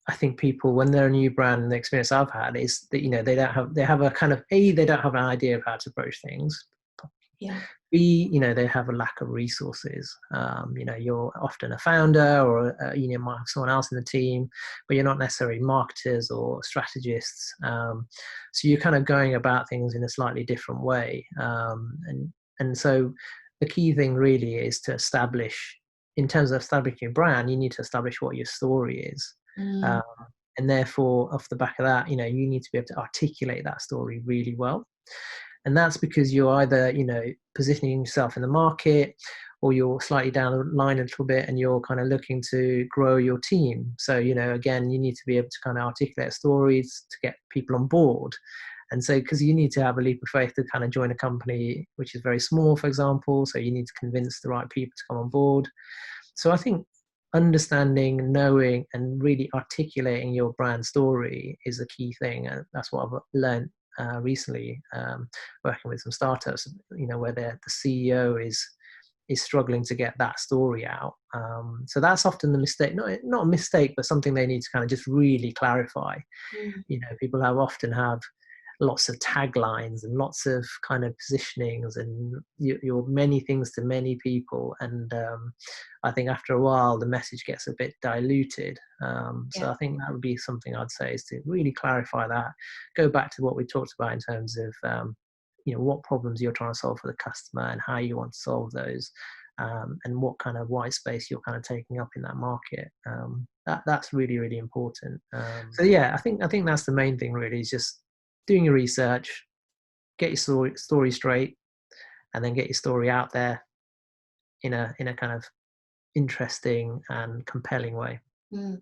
I think people, when they're a new brand, and the experience I've had is that, they have a kind of, they don't have an idea of how to approach things. Yeah. B, they have a lack of resources. You're often a founder, or you might have someone else in the team, but you're not necessarily marketers or strategists. So you're kind of going about things in a slightly different way. And so the key thing really is to establish, in terms of establishing your brand, you need to establish what your story is. Mm. Um, and therefore, off the back of that, you need to be able to articulate that story really well. And that's because you're either, positioning yourself in the market, or you're slightly down the line a little bit and you're kind of looking to grow your team. So, again, you need to be able to kind of articulate stories to get people on board. And so, because you need to have a leap of faith to kind of join a company which is very small, for example, so you need to convince the right people to come on board. So I think understanding, knowing, and really articulating your brand story is a key thing. And that's what I've learned recently, working with some startups, where the CEO is struggling to get that story out. So that's often the mistake, not a mistake, but something they need to kind of just really clarify. Mm. People often have lots of taglines and lots of kind of positionings, and you're many things to many people, and I think after a while the message gets a bit diluted. So Yeah. I think that would be something I'd say, is to really clarify that, go back to what we talked about in terms of what problems you're trying to solve for the customer and how you want to solve those, and what kind of white space you're kind of taking up in that market. That's really, really important. So yeah, I think that's the main thing really, is just doing your research, get your story straight, and then get your story out there in a kind of interesting and compelling way. Mm.